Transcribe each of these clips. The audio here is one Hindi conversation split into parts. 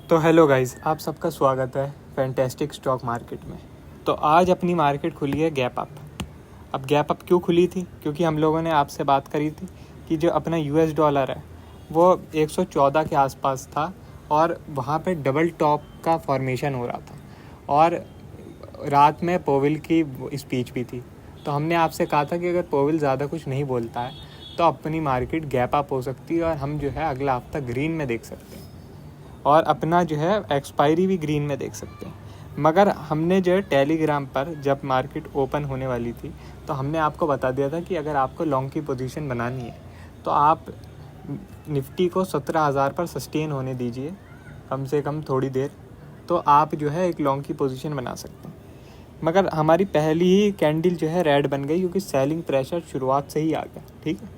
तो हेलो गाइस, आप सबका स्वागत है फैंटेस्टिक स्टॉक मार्केट में। तो आज अपनी मार्केट खुली है गैप अप। अब गैप अप क्यों खुली थी? क्योंकि हम लोगों ने आपसे बात करी थी कि जो अपना यूएस डॉलर है वो 114 के आसपास था और वहाँ पे डबल टॉप का फॉर्मेशन हो रहा था और रात में पोविल की स्पीच भी थी। तो हमने आपसे कहा था कि अगर पोविल ज़्यादा कुछ नहीं बोलता है तो अपनी मार्केट गैप अप हो सकती है और हम जो है अगला हफ्ता ग्रीन में देख सकते हैं और अपना जो है एक्सपायरी भी ग्रीन में देख सकते हैं। मगर हमने जो है टेलीग्राम पर जब मार्केट ओपन होने वाली थी तो हमने आपको बता दिया था कि अगर आपको लॉन्ग की पोजीशन बनानी है तो आप निफ्टी को 17,000 पर सस्टेन होने दीजिए कम से कम थोड़ी देर, तो आप जो है एक लॉन्ग की पोजीशन बना सकते हैं। मगर हमारी पहली ही कैंडल जो है रेड बन गई क्योंकि सेलिंग प्रेशर शुरुआत से ही आ गया। ठीक है,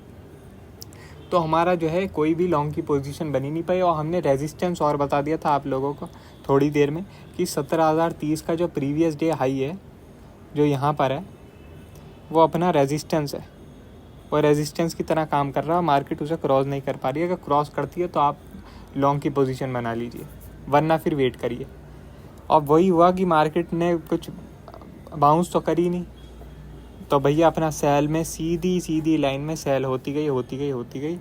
तो हमारा जो है कोई भी लॉन्ग की पोजीशन बनी नहीं पाई और हमने रेजिस्टेंस और बता दिया था आप लोगों को थोड़ी देर में कि 17,030 का जो प्रीवियस डे हाई है जो यहाँ पर है वो अपना रेजिस्टेंस है। वो रेजिस्टेंस की तरह काम कर रहा है, मार्केट उसे क्रॉस नहीं कर पा रही है। अगर क्रॉस करती है तो आप लॉन्ग की पोजीशन बना लीजिए, वरना फिर वेट करिए। और वही हुआ कि मार्केट ने कुछ बाउंस तो करी नहीं, तो भैया अपना सेल में सीधी लाइन में सेल होती गई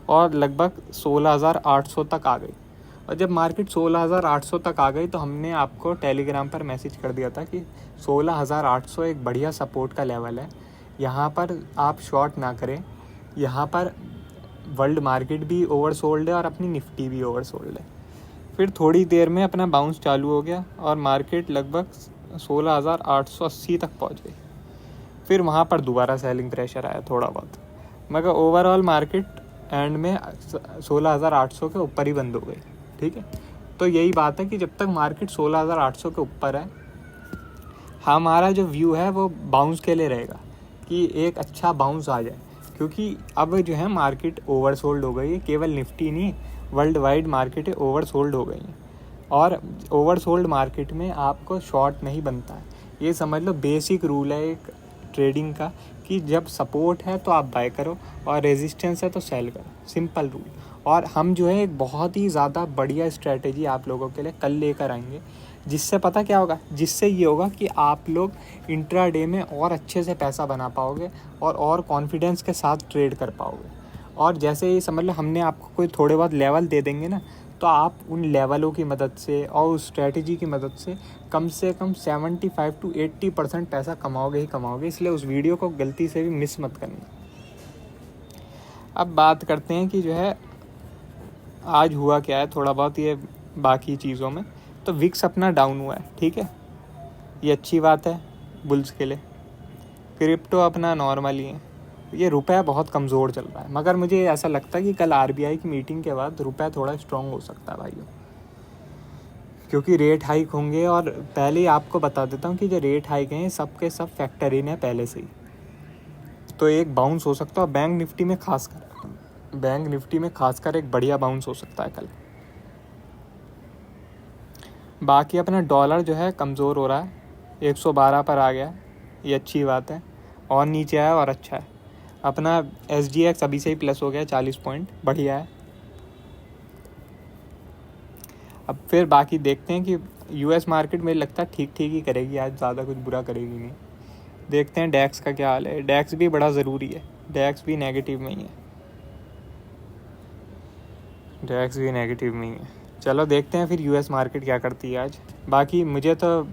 और लगभग 16,800 तक आ गई। और जब मार्केट 16,800 तक आ गई तो हमने आपको टेलीग्राम पर मैसेज कर दिया था कि 16,800 एक बढ़िया सपोर्ट का लेवल है, यहाँ पर आप शॉर्ट ना करें। यहाँ पर वर्ल्ड मार्केट भी ओवरसोल्ड है और अपनी निफ्टी भी ओवरसोल्ड है। फिर थोड़ी देर में अपना बाउंस चालू हो गया और मार्केट लगभग 16,880 तक पहुँच गई। फिर वहाँ पर दोबारा सेलिंग प्रेशर आया थोड़ा बहुत, मगर ओवरऑल मार्केट एंड में 16,800 के ऊपर ही बंद हो गई। ठीक है, तो यही बात है कि जब तक मार्केट 16,800 के ऊपर है हमारा जो व्यू है वो बाउंस के लिए रहेगा कि एक अच्छा बाउंस आ जाए, क्योंकि अब जो है मार्केट ओवरसोल्ड हो गई है। केवल निफ्टी नहीं, वर्ल्ड वाइड मार्केटें ओवरसोल्ड हो गई हैं और ओवरसोल्ड मार्केट में आपको शॉर्ट नहीं बनता है। ये समझ लो बेसिक रूल है एक ट्रेडिंग का कि जब सपोर्ट है तो आप बाय करो और रेजिस्टेंस है तो सेल करो, सिंपल रूल। और हम जो है एक बहुत ही ज़्यादा बढ़िया स्ट्रेटेजी आप लोगों के लिए कल लेकर आएंगे, जिससे पता क्या होगा, जिससे ये होगा कि आप लोग इंट्राडे में और अच्छे से पैसा बना पाओगे और कॉन्फिडेंस के साथ ट्रेड कर पाओगे। और जैसे ही समझ लो हमने आपको कोई थोड़े बहुत लेवल दे देंगे ना, तो आप उन लेवलों की मदद से और उस स्ट्रेटजी की मदद से कम 75 to 80% पैसा कमाओगे ही कमाओगे। इसलिए उस वीडियो को गलती से भी मिस मत करना। अब बात करते हैं कि जो है आज हुआ क्या है थोड़ा बहुत ये बाकी चीज़ों में। तो विक्स अपना डाउन हुआ है, ठीक है, ये अच्छी बात है बुल्स के लिए। क्रिप्टो अपना नॉर्मल ही है। ये रुपया बहुत कमज़ोर चल रहा है, मगर मुझे ऐसा लगता है कि कल आरबीआई की मीटिंग के बाद रुपया थोड़ा स्ट्रॉन्ग हो सकता है भाइयों, क्योंकि रेट हाइक होंगे। और पहले ही आपको बता देता हूँ कि जो रेट हाइक हैं सब के सब फैक्टर इन है पहले से ही, तो एक बाउंस हो सकता है। बैंक निफ्टी में खासकर एक बढ़िया बाउंस हो सकता है कल। बाकी अपना डॉलर जो है कमज़ोर हो रहा है, 112 पर आ गया, ये अच्छी बात है। और नीचे आया और अच्छा है। अपना SGX अभी से ही प्लस हो गया 40 पॉइंट, बढ़िया है। अब फिर बाकी देखते हैं कि यूएस मार्केट में लगता है ठीक ही करेगी आज, ज़्यादा कुछ बुरा करेगी नहीं। देखते हैं डैक्स का क्या हाल है। डैक्स भी बड़ा ज़रूरी है, डैक्स भी नेगेटिव में ही है। चलो देखते हैं फिर यूएस मार्केट क्या करती है आज। बाकी मुझे तो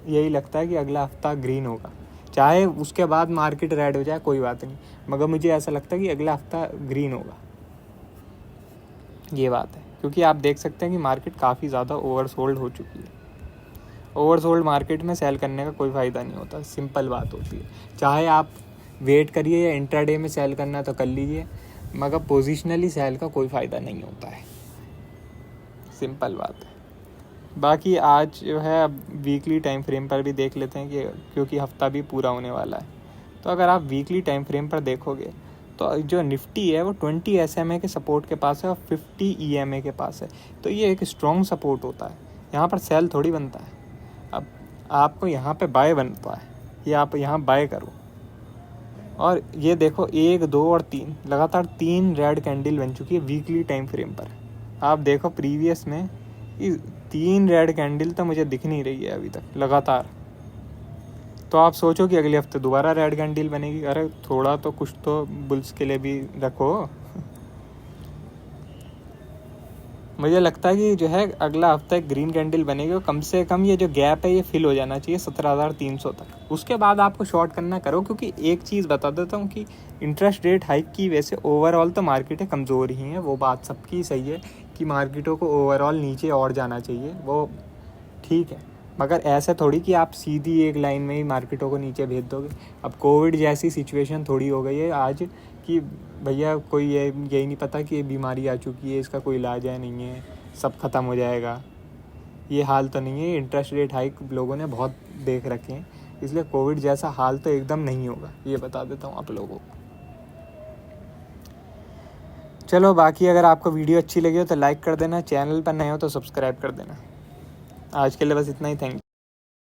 यही लगता है कि अगला हफ्ता ग्रीन होगा, चाहे उसके बाद मार्केट रेड हो जाए कोई बात नहीं, मगर मुझे ऐसा लगता है कि अगला हफ्ता ग्रीन होगा। ये बात है, क्योंकि आप देख सकते हैं कि मार्केट काफ़ी ज़्यादा ओवरसोल्ड हो चुकी है। ओवरसोल्ड मार्केट में सेल करने का कोई फ़ायदा नहीं होता, सिंपल बात होती है। चाहे आप वेट करिए या इंट्राडे में सेल करना तो कर लीजिए, मगर पोजिशनली सेल का कोई फ़ायदा नहीं होता है, सिंपल बात है। बाकी आज जो है अब वीकली टाइम फ्रेम पर भी देख लेते हैं कि क्योंकि हफ्ता भी पूरा होने वाला है। तो अगर आप वीकली टाइम फ्रेम पर देखोगे तो जो निफ्टी है वो 20 SMA के सपोर्ट के पास है और 50 EMA के पास है। तो ये एक स्ट्रॉन्ग सपोर्ट होता है, यहाँ पर सेल थोड़ी बनता है। अब आपको यहाँ पे बाय बनता है, ये आप यहाँ बाय करो। और ये देखो 1, 2 और 3 लगातार 3 रेड कैंडल बन चुकी है वीकली टाइम फ्रेम पर। आप देखो प्रीवियस में 3 रेड कैंडल तो मुझे दिख नहीं रही है अभी तक लगातार। तो आप सोचो कि अगले हफ्ते दोबारा रेड कैंडल बनेगी। अरे थोड़ा तो कुछ तो बुल्स के लिए भी रखो। मुझे लगता है कि जो है अगला हफ्ता एक ग्रीन कैंडल बनेगी और कम से कम ये जो गैप है ये फिल हो जाना चाहिए 17,300 तक। उसके बाद आपको शॉर्ट करना करो, क्योंकि एक चीज़ बता देता हूँ कि इंटरेस्ट रेट हाइक की वजह से ओवरऑल तो मार्केटें कमज़ोर ही हैं, वो बात सबकी सही है कि मार्केटों को ओवरऑल नीचे और जाना चाहिए, वो ठीक है। मगर ऐसा थोड़ी कि आप सीधी एक लाइन में ही मार्केटों को नीचे भेज दोगे। अब कोविड जैसी सिचुएशन थोड़ी हो गई है आज कि भैया कोई यही नहीं पता कि ये बीमारी आ चुकी है, इसका कोई इलाज है नहीं है, सब ख़त्म हो जाएगा। ये हाल तो नहीं है। इंटरेस्ट रेट हाइक लोगों ने बहुत देख रखे हैं, इसलिए कोविड जैसा हाल तो एकदम नहीं होगा, ये बता देता हूँ आप लोगों को। चलो बाकी अगर आपको वीडियो अच्छी लगी हो तो लाइक कर देना, चैनल पर नए हो तो सब्सक्राइब कर देना। आज के लिए बस इतना ही। Thank you.